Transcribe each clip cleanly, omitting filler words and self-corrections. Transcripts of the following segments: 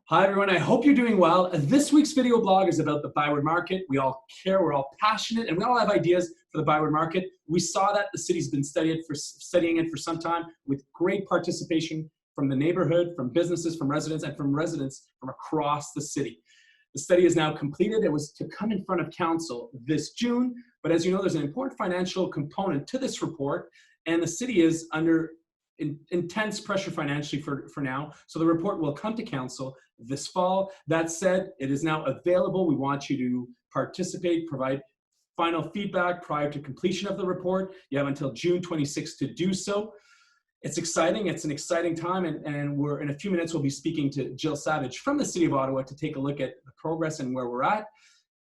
Hi everyone, I hope you're doing well. This week's video blog is about the ByWard market. We all care, we're all passionate, and we all have ideas for the ByWard market. We saw that the city's been studying it for some time with great participation from the neighborhood, from businesses, from residents, and from residents from across the city. The study is now completed. It was to come in front of council this June, but as you know, there's an important financial component to this report, and the city is under intense pressure financially for now. So the report will come to council this fall. That said, it is now available. We want you to participate, provide final feedback prior to completion of the report. You have until June 26th to do so. It's exciting. It's an exciting time, and we're in a few minutes we'll be speaking to Jill Savage from the City of Ottawa to take a look at the progress and where we're at.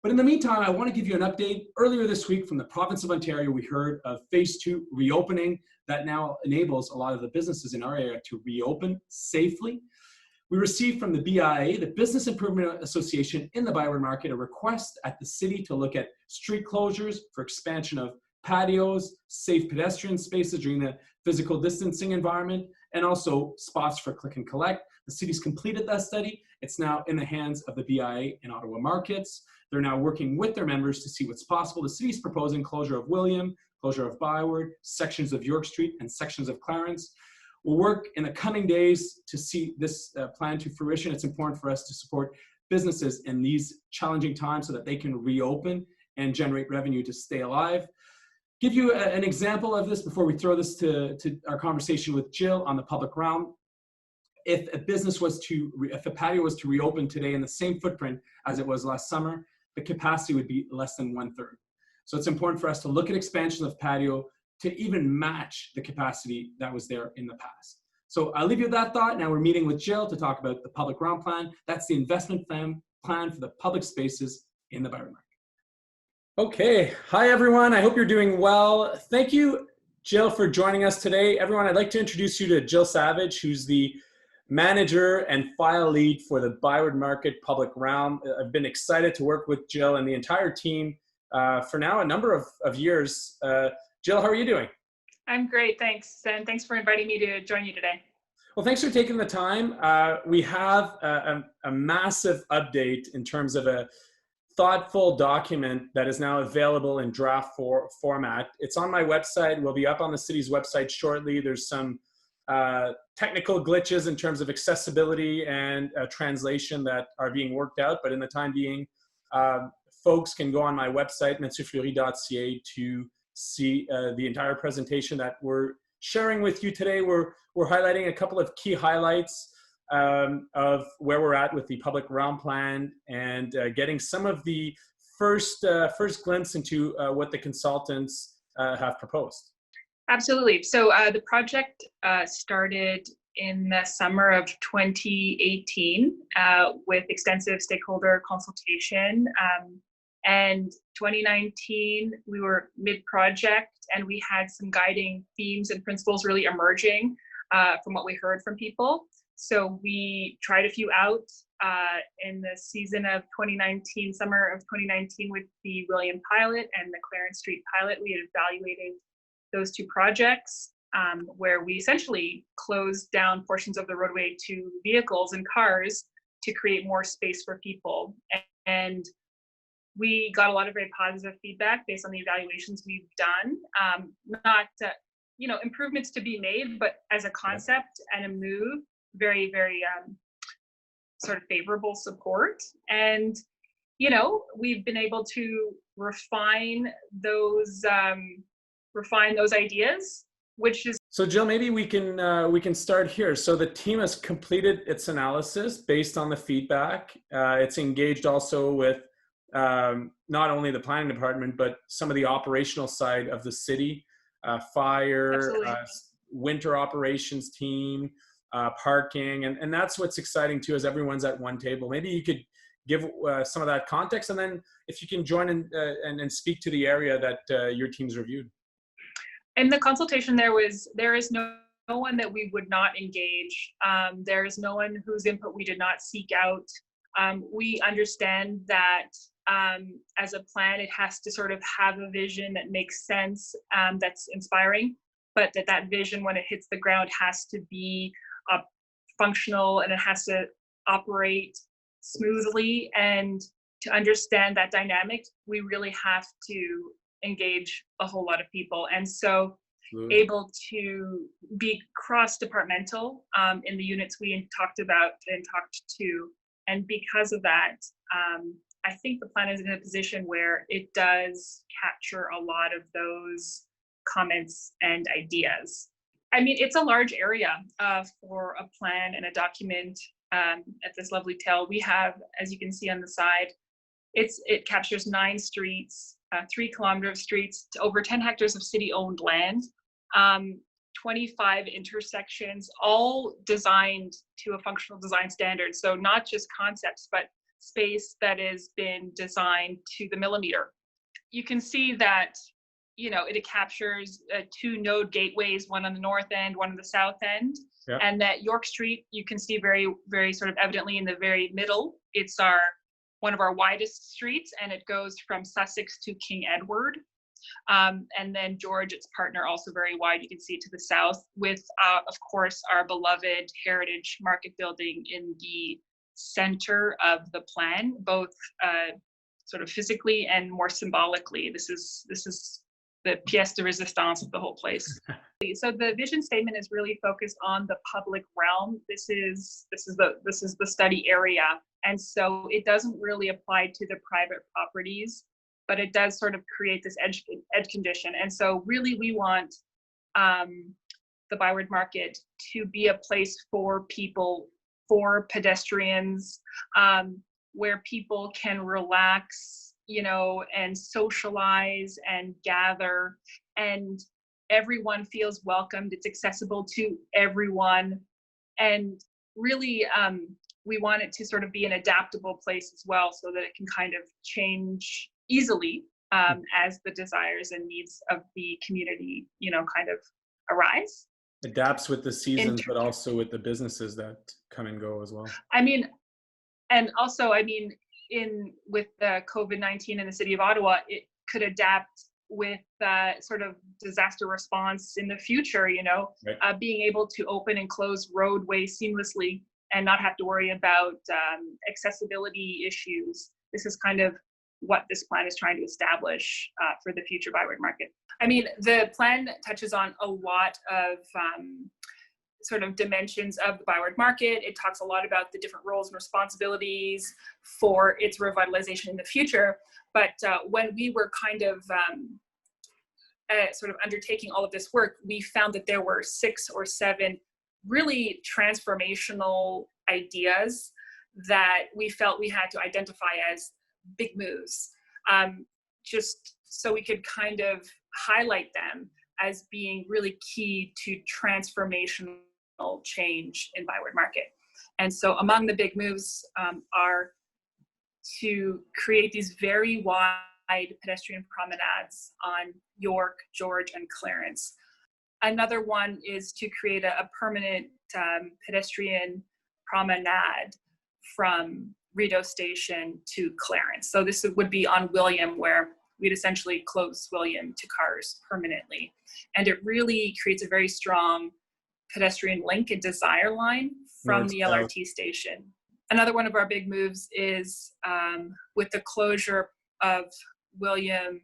But in the meantime, I want to give you an update. Earlier this week from the province of Ontario, we heard of phase 2 reopening that now enables a lot of the businesses in our area to reopen safely. We received from the BIA, the Business Improvement Association in the ByWard market, a request at the city to look at street closures for expansion of patios, safe pedestrian spaces during the physical distancing environment, and also spots for click and collect. The city's completed that study. It's now in the hands of the BIA in Ottawa markets. They're now working with their members to see what's possible. The city's proposing closure of William, closure of ByWard, sections of York Street, and sections of Clarence. We'll work in the coming days to see this plan to fruition. It's important for us to support businesses in these challenging times so that they can reopen and generate revenue to stay alive. Give you an example of this before we throw this to our conversation with Jill on the public realm. If a patio was to reopen today in the same footprint as it was last summer, the capacity would be less than 1/3. So it's important for us to look at expansion of patio to even match the capacity that was there in the past. So I'll leave you with that thought. Now we're meeting with Jill to talk about the public realm plan. That's the investment plan for the public spaces in the ByWard market. Okay, hi everyone. I hope you're doing well. Thank you, Jill, for joining us today. Everyone, I'd like to introduce you to Jill Savage, who's the manager and file lead for the ByWard market public realm. I've been excited to work with Jill and the entire team for now a number of years. Jill, how are you doing? I'm great, thanks. And thanks for inviting me to join you today. Well, thanks for taking the time. We have a massive update in terms of a thoughtful document that is now available in draft format. It's on my website. We'll be up on the city's website shortly. There's some technical glitches in terms of accessibility and translation that are being worked out. But in the time being, folks can go on my website, monsieurfleury.ca, to see the entire presentation that we're sharing with you today. We're highlighting a couple of key highlights of where we're at with the public realm plan and getting some of the first glimpse into what the consultants have proposed. Absolutely. So the project started in the summer of 2018 with extensive stakeholder consultation. And 2019, we were mid-project and we had some guiding themes and principles really emerging from what we heard from people. So we tried a few out in the season of 2019, summer of 2019, with the William pilot and the Clarence Street pilot. We had evaluated those two projects where we essentially closed down portions of the roadway to vehicles and cars to create more space for people. And we got a lot of very positive feedback based on the evaluations we've done. Not improvements to be made, but as a concept and a move, very, very sort of favorable support. And, we've been able to refine those ideas, which is. So Jill, maybe we can start here. So the team has completed its analysis based on the feedback. It's engaged also with not only the planning department, but some of the operational side of the city, fire, winter operations team, parking, and that's what's exciting too, is everyone's at one table. Maybe you could give some of that context, and then if you can join in and speak to the area that your team's reviewed. In the consultation, there is no one that we would not engage. There is no one whose input we did not seek out. We understand that as a plan, it has to sort of have a vision that makes sense, that's inspiring, but that vision, when it hits the ground, has to be functional, and it has to operate smoothly and to understand that dynamic, we really have to engage a whole lot of people. And so able to be cross-departmental in the units we talked about and talked to. And because of that, I think the plan is in a position where it does capture a lot of those comments and ideas. I mean, it's a large area for a plan and a document at this lovely tell. We have, as you can see on the side, it captures 9 streets, 3 kilometers of streets, to over 10 hectares of city-owned land, 25 intersections, all designed to a functional design standard. So not just concepts, but space that has been designed to the millimeter. You can see that, you know, it captures 2 node gateways, one on the north end, one on the south end. Yeah. And that York Street, you can see very, very sort of evidently in the very middle. It's one of our widest streets, and it goes from Sussex to King Edward. And then George, its partner, also very wide. You can see it to the south, with, of course, our beloved Heritage Market building in the center of the plan, both sort of physically and more symbolically. This is the pièce de résistance of the whole place. So the vision statement is really focused on the public realm. This is the study area, and so it doesn't really apply to the private properties, but it does sort of create this edge condition. And so really we want the ByWard Market to be a place for people, for pedestrians, where people can relax, you know, and socialize and gather, and everyone feels welcomed. It's accessible to everyone. And really, we want it to sort of be an adaptable place as well, so that it can kind of change easily as the desires and needs of the community, you know, kind of arise. Adapts with the seasons, but also with the businesses that come and go as well. I mean, and also, I mean, with the COVID-19 in the city of Ottawa, it could adapt with sort of disaster response in the future, you know, right. Being able to open and close roadways seamlessly and not have to worry about accessibility issues. This is kind of what this plan is trying to establish for the future ByWard Market. I mean, the plan touches on a lot of sort of dimensions of the ByWard Market. It talks a lot about the different roles and responsibilities for its revitalization in the future. But when we were kind of sort of undertaking all of this work, we found that there were 6 or 7 really transformational ideas that we felt we had to identify as big moves, just so we could kind of highlight them as being really key to transformational change in ByWard Market. And so among the big moves are to create these very wide pedestrian promenades on York, George, and Clarence. Another one is to create a permanent pedestrian promenade from Rideau Station to Clarence. So this would be on William, where we'd essentially close William to cars permanently. And it really creates a very strong pedestrian link and desire line from the LRT station. Another one of our big moves is with the closure of William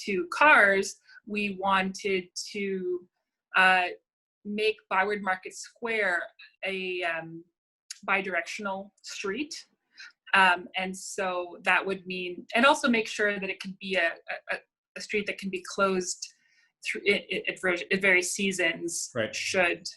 to cars, we wanted to make ByWard Market Square a bi-directional street. And so that would mean, and also make sure that it could be a street that can be closed through at various seasons, right, should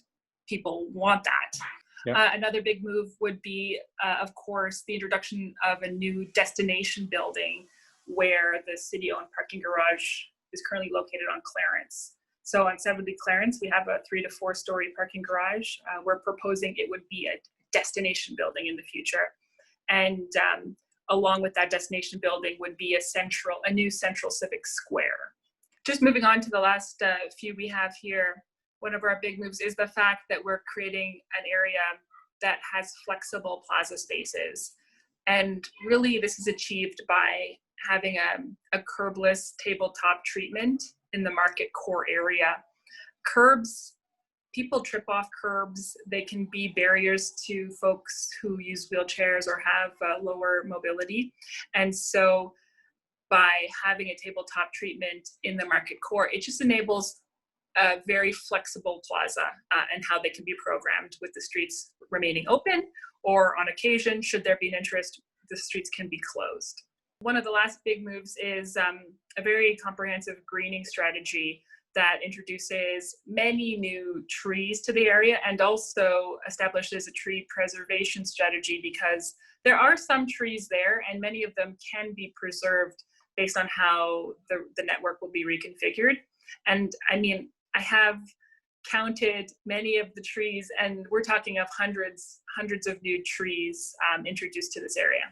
people want that. Yeah. Another big move would be, of course, the introduction of a new destination building where the city-owned parking garage is currently located on Clarence. So on 70 Clarence, we have a 3 to 4 story parking garage. We're proposing it would be a destination building in the future. And along with that destination building would be a new central civic square. Just moving on to the last few we have here, one of our big moves is the fact that we're creating an area that has flexible plaza spaces. And really this is achieved by having a curbless tabletop treatment in the market core area. Curbs, people trip off curbs. They can be barriers to folks who use wheelchairs or have lower mobility. And so by having a tabletop treatment in the market core, it just enables a very flexible plaza and how they can be programmed with the streets remaining open, or on occasion, should there be an interest, the streets can be closed. One of the last big moves is a very comprehensive greening strategy that introduces many new trees to the area and also establishes a tree preservation strategy, because there are some trees there and many of them can be preserved based on how the network will be reconfigured. And I mean, I have counted many of the trees, and we're talking of hundreds of new trees introduced to this area.